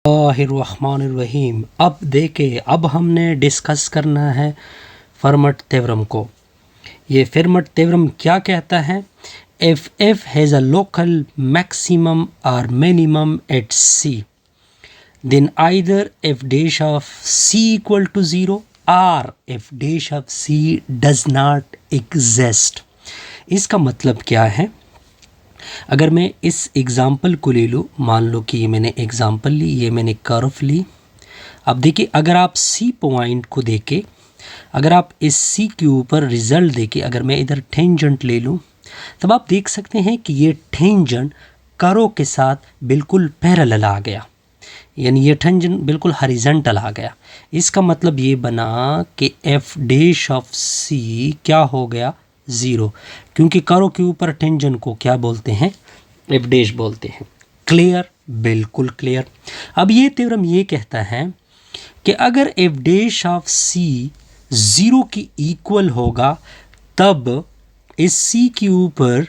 बिस्मिल्लाहिर्रहमानिर्रहीम। अब देखें, अब हमने डिस्कस करना है फर्मट थ्योरम को। ये फर्मट थ्योरम क्या कहता है? If F has a local maximum और minimum at C, then either f dash of c equal to 0 or f dash of c does not exist। इसका मतलब क्या है? अगर मैं इस एग्ज़ाम्पल को ले लूँ, मान लो कि ये मैंने एग्ज़ाम्पल ली, ये मैंने कर्व ली। अब देखिए, अगर आप सी पॉइंट को देखें, अगर आप इस सी के ऊपर रिज़ल्ट देखें, अगर मैं इधर टेंजेंट ले लूँ, तब आप देख सकते हैं कि ये टेंजेंट कर्व के साथ बिल्कुल पैरेलल आ गया, यानी ये टेंजेंट बिल्कुल हॉरिजॉन्टल आ गया। इसका मतलब ये बना कि एफ डैश ऑफ सी क्या हो गया? ज़ीरो, क्योंकि कर्व के ऊपर टेंजेंट को क्या बोलते हैं? एफ डैश बोलते हैं। क्लियर? बिल्कुल क्लियर। अब ये थ्योरम ये कहता है कि अगर F dash of C zero की इक्वल होगा, तब इस सी के ऊपर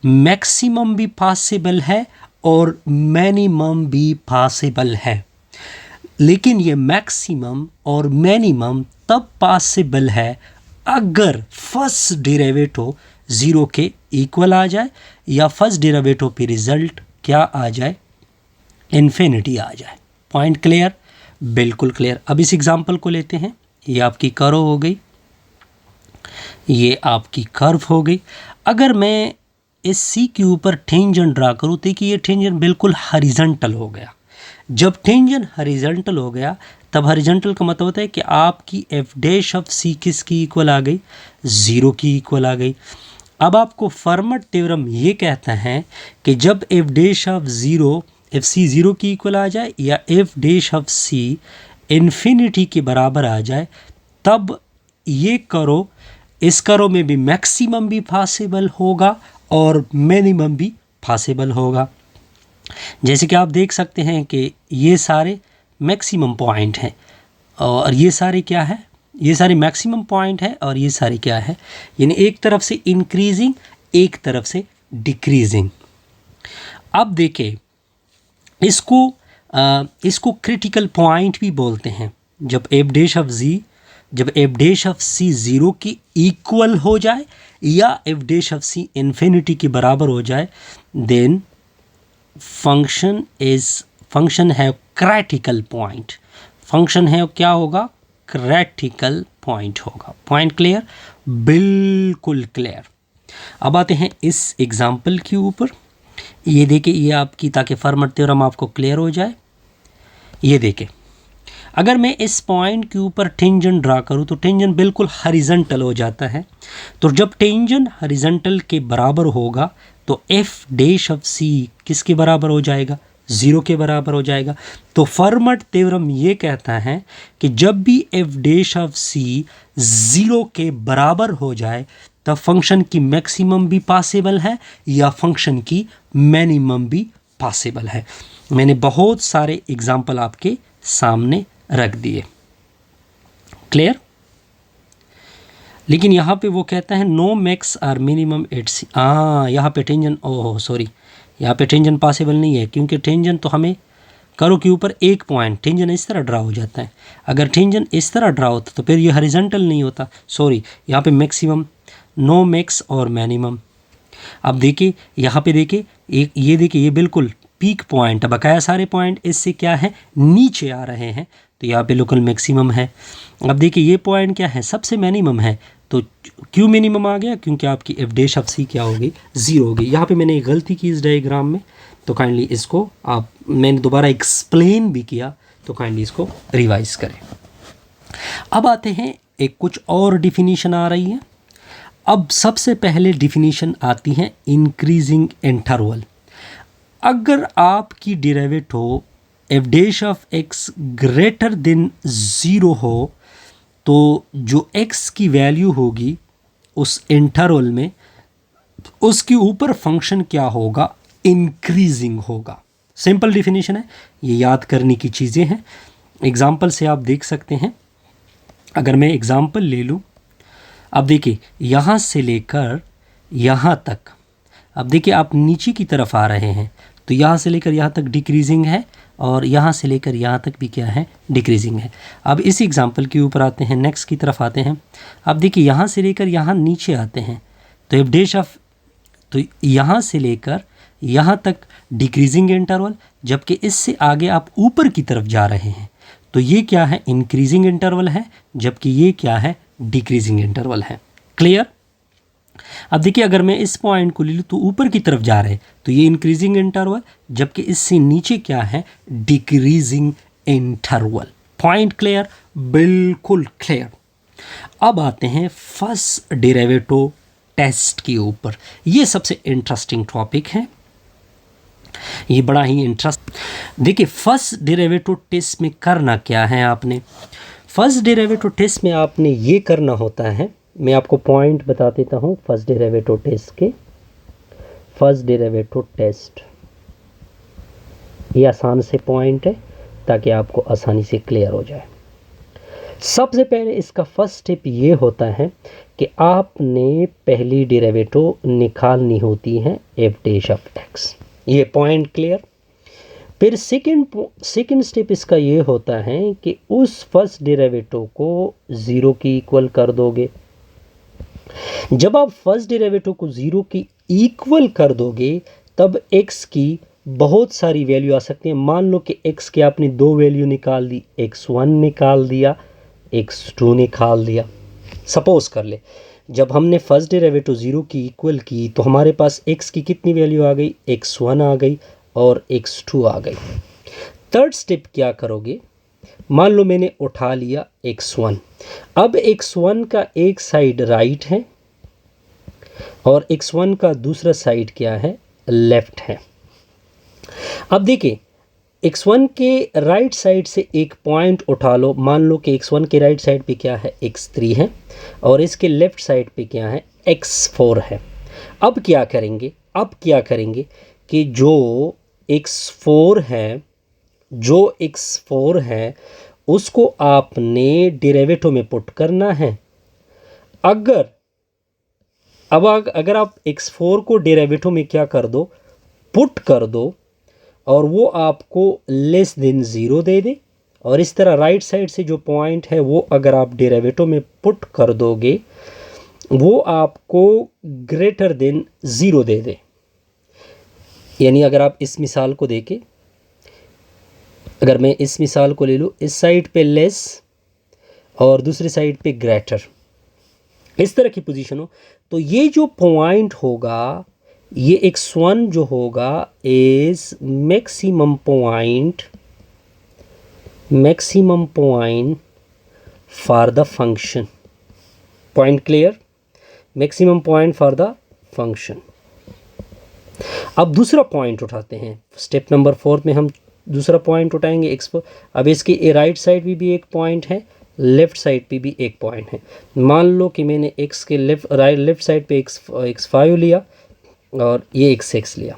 मैक्सिमम भी पॉसिबल है और मिनिमम भी पॉसिबल है। लेकिन ये मैक्सिमम और मिनिमम तब पॉसिबल है अगर फर्स्ट डेरिवेटिव ज़ीरो के इक्वल आ जाए या फर्स्ट डेरिवेटिव पे रिज़ल्ट क्या आ जाए? इन्फिनिटी आ जाए। Point clear? बिल्कुल क्लियर। अब इस एग्जांपल को लेते हैं। ये आपकी कर्व हो गई, ये आपकी कर्व हो गई। अगर मैं इस सी के ऊपर टेंजेंट ड्रा करूँ, तो कि ये टेंजेंट बिल्कुल हॉरिजॉन्टल हो गया। जब टेंजेंट हॉरिजॉन्टल हो गया, तब हॉरिजॉन्टल का मतलब होता है कि आपकी एफ डैश ऑफ सी किसकी इक्वल आ गई? ज़ीरो की इक्वल आ गई। अब आपको फर्मट थ्योरम ये कहता है कि जब F dash of zero, F C zero की इक्वल आ जाए या F dash of C infinity के बराबर आ जाए, तब ये करो, इस करो में भी मैक्सिमम भी पॉसिबल होगा और मिनिमम भी पॉसिबल होगा। जैसे कि आप देख सकते हैं कि ये सारे मैक्सिमम पॉइंट हैं और ये सारे क्या है? ये सारे मैक्सिमम पॉइंट है और ये सारे क्या है? यानी एक तरफ से इंक्रीजिंग, एक तरफ से डिक्रीजिंग। अब देखें, इसको क्रिटिकल पॉइंट भी बोलते हैं। जब F dash of C zero की इक्वल हो जाए या F dash of C infinity के बराबर हो जाए, देन फंक्शन है क्रिटिकल पॉइंट। फंक्शन है क्या होगा? क्रिटिकल पॉइंट होगा। Point clear? बिल्कुल क्लियर। अब आते हैं इस एग्जाम्पल के ऊपर। ये देखिए, ये आपकी, ताकि फर्मट थ्योरम आपको क्लियर हो जाए, ये देखिए, अगर मैं इस पॉइंट के ऊपर टेंजेंट ड्रा करूँ तो टेंजेंट बिल्कुल हॉरिजॉन्टल हो जाता है। तो जब टेंजेंट हॉरिजॉन्टल के बराबर होगा, तो एफ डैश ऑफ सी किसके बराबर हो जाएगा? ज़ीरो के बराबर हो जाएगा। तो फर्मट थ्योरम ये कहता है कि जब भी F dash of C zero के बराबर हो जाए, तब फंक्शन की मैक्सिमम भी पॉसिबल है या फंक्शन की मिनिमम भी पॉसिबल है। मैंने बहुत सारे एग्जाम्पल आपके सामने रख दिए। क्लियर? लेकिन यहाँ पे वो कहता है no max or minimum at C. यहाँ पे टेंजेंट, ओह सॉरी, यहाँ पे टेंजेंट पॉसिबल नहीं है, क्योंकि टेंजेंट तो हमें कर्व के ऊपर एक पॉइंट, टेंजेंट इस तरह ड्रा हो जाता है। अगर टेंजेंट इस तरह ड्रा होता तो फिर ये हॉरिजॉन्टल नहीं होता। सॉरी, यहाँ पे मैक्सिमम, नो मैक्स और मिनिमम। अब देखिए, यहाँ पे देखिए, एक ये देखिए, ये बिल्कुल पीक पॉइंट, बकाया सारे पॉइंट इससे क्या है? नीचे आ रहे हैं, तो यहाँ पे लोकल मैक्सिमम है। अब देखिए, ये पॉइंट क्या है? सबसे मिनिमम है। तो क्यों मिनिमम आ गया? क्योंकि आपकी एफ डैश ऑफ सी क्या हो गई? ज़ीरो हो गई। यहाँ पे मैंने एक गलती की इस डायग्राम में, तो काइंडली इसको मैंने दोबारा एक्सप्लेन भी किया, तो काइंडली इसको रिवाइज करें। अब आते हैं, एक कुछ और डिफिनीशन आ रही है। अब सबसे पहले डिफिनीशन आती है इंक्रीजिंग इंटरवल। अगर आपकी derivative F dash of x greater than zero हो, तो जो x की वैल्यू होगी उस इंटरवल में, उसके ऊपर फंक्शन क्या होगा? इंक्रीजिंग होगा। सिंपल डिफिनीशन है, ये याद करने की चीज़ें हैं। एग्जाम्पल से आप देख सकते हैं। अगर मैं एग्जाम्पल ले लूँ, अब देखिए, यहाँ से लेकर यहाँ तक, अब देखिए आप नीचे की तरफ आ रहे हैं, तो यहाँ से लेकर यहाँ तक डिक्रीजिंग है और यहाँ से लेकर यहाँ तक भी क्या है, डिक्रीजिंग है। अब इस एग्जांपल के ऊपर आते हैं, नेक्स्ट की तरफ आते हैं। अब देखिए यहाँ से लेकर यहाँ नीचे आते हैं, तो एफ डैश ऑफ, तो यहाँ से लेकर यहाँ तक डिक्रीजिंग इंटरवल, जबकि इससे आगे आप ऊपर की तरफ जा रहे हैं तो ये क्या है, इंक्रीजिंग इंटरवल है, जबकि ये क्या है, डिक्रीजिंग इंटरवल है। क्लियर। अब देखिए अगर मैं इस पॉइंट को ले लूँ तो ऊपर की तरफ जा रहे हैं तो ये इंक्रीजिंग इंटरवल, जबकि इससे नीचे क्या है, डिक्रीजिंग इंटरवल। पॉइंट क्लियर, बिल्कुल क्लियर। अब आते हैं फर्स्ट डेरिवेटिव टेस्ट के ऊपर। ये सबसे इंटरेस्टिंग टॉपिक है, ये बड़ा ही इंटरेस्ट। देखिए फर्स्ट डेरिवेटिव टेस्ट में करना क्या है आपने, फर्स्ट डेरिवेटिव टेस्ट में आपने ये करना होता है, मैं आपको पॉइंट बता देता हूँ फर्स्ट डेरिवेटिव टेस्ट के। फर्स्ट डेरिवेटिव टेस्ट ये आसान से पॉइंट है ताकि आपको आसानी से क्लियर हो जाए। सबसे पहले इसका फर्स्ट स्टेप ये होता है कि आपने पहली डेरिवेटिव निकालनी होती है एफ डैश ऑफ एक्स। ये पॉइंट क्लियर। फिर सेकंड स्टेप इसका ये होता है कि उस फर्स्ट डेरिवेटिव को ज़ीरो की इक्वल कर दोगे। जब आप फर्स्ट डेरिवेटिव को ज़ीरो की इक्वल कर दोगे तब x की बहुत सारी वैल्यू आ सकती है। मान लो कि x की आपने दो वैल्यू निकाल दी, x1 निकाल दिया, x2 निकाल दिया। सपोज कर ले जब हमने फर्स्ट डेरिवेटिव ज़ीरो की इक्वल की तो हमारे पास x की कितनी वैल्यू आ गई, x1 आ गई और x2 आ गई। थर्ड स्टेप क्या करोगे, मान लो मैंने उठा लिया x1। अब x1 का एक साइड राइट है और x1 का दूसरा साइड क्या है, लेफ्ट है। अब देखिए x1 के राइट साइड से एक पॉइंट उठा लो, मान लो कि x1 के राइट साइड पे क्या है, x3 है और इसके लेफ्ट साइड पे क्या है, x4 है। अब क्या करेंगे कि जो x4 है उसको आपने डेरिवेटिव में पुट करना है। अगर आप x4 को डेरिवेटिव में क्या कर दो, पुट कर दो और वो आपको लेस देन ज़ीरो दे दे, और इस तरह राइट साइड से जो पॉइंट है वो अगर आप डेरिवेटिव में पुट कर दोगे वो आपको ग्रेटर देन ज़ीरो दे दे। यानी अगर आप इस मिसाल को देखें, अगर मैं इस मिसाल को ले लूँ, इस साइड पे लेस और दूसरी साइड पे ग्रेटर, इस तरह की पोजीशन हो, तो ये जो पॉइंट होगा, ये x1 जो होगा is maximum point for the function. Point clear, maximum point for the function. अब दूसरा पॉइंट उठाते हैं, स्टेप नंबर 4 में हम दूसरा पॉइंट उठाएंगे x4। अब इसकी राइट साइड भी एक पॉइंट है, लेफ़्ट साइड पे भी एक पॉइंट है। मान लो कि मैंने x के लेफ़्ट साइड पे x5 लिया और ये x6 लिया।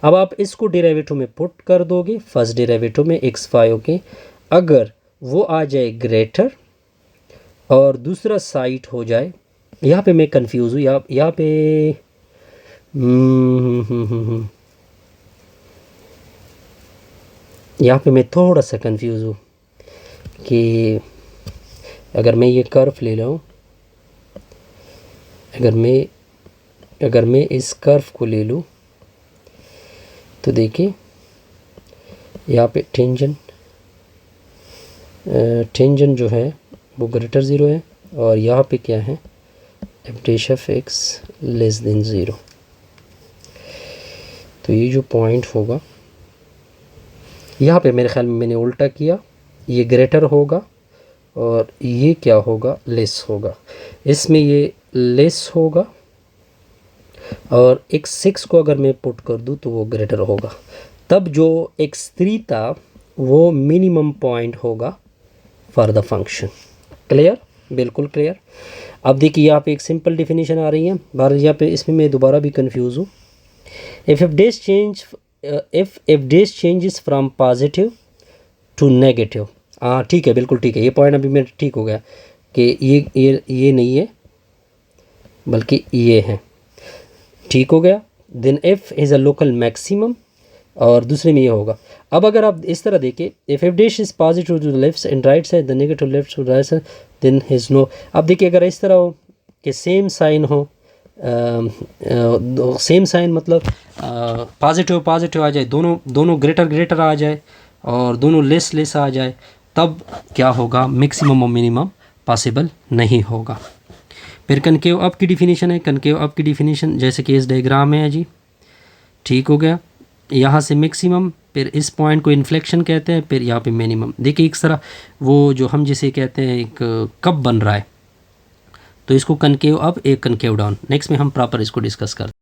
अब आप इसको डेरिवेटिव में पुट कर दोगे, फर्स्ट डेरिवेटिव में x5 के, अगर वो आ जाए ग्रेटर और दूसरा साइड हो जाए, यहाँ पे मैं कंफ्यूज हूँ, यहाँ पे यहाँ पे मैं थोड़ा सा कंफ्यूज हूँ कि अगर मैं ये कर्व ले लूँ, अगर मैं इस कर्व को ले लूँ तो देखिए यहाँ पे टेंजेंट जो है वो ग्रेटर ज़ीरो है और यहाँ पे क्या है, F dash of x less than zero. तो ये जो पॉइंट होगा यहाँ पे मेरे ख्याल में मैंने उल्टा किया, ये ग्रेटर होगा और ये क्या होगा, लेस होगा। इसमें ये लेस होगा और x6 को अगर मैं पुट कर दूँ तो वो ग्रेटर होगा। तब जो x3 था वो मिनिमम पॉइंट होगा फॉर द फंक्शन। क्लियर, बिल्कुल क्लियर। अब देखिए यहाँ पे एक सिंपल डेफिनेशन आ रही है, बार यहाँ पे इसमें मैं दोबारा भी कंफ्यूज हूँ। If F dash changes from positive to negative, हाँ ठीक है, बिल्कुल ठीक है, ये पॉइंट अभी मेरा ठीक हो गया कि ये नहीं है बल्कि ये है, ठीक हो गया। Then F is a local maximum और दूसरे में ये होगा। अब अगर आप इस तरह देखें, if F dash is positive to the left and right side, the negative left to right side, then his no. अब देखिए अगर इस तरह हो कि सेम साइन हो, सेम साइन मतलब पॉजिटिव पॉजिटिव आ जाए, दोनों दोनों ग्रेटर ग्रेटर आ जाए और दोनों लेस लेस आ जाए, तब क्या होगा, मैक्सिमम और मिनिमम पॉसिबल नहीं होगा। फिर कनकेव अप की डिफिनीशन है, कनकेव अप की डिफिनीशन जैसे कि इस डायग्राम में है जी, ठीक हो गया। यहाँ से मैक्सिमम, फिर इस पॉइंट को इन्फ्लेक्शन कहते हैं, फिर यहाँ पे मिनिमम। देखिए एक तरह वो जो हम जिसे कहते हैं एक कप बन रहा है, तो इसको कनकेव अप, एक कनकेव डाउन। नेक्स्ट में हम प्रॉपर इसको डिस्कस करते हैं।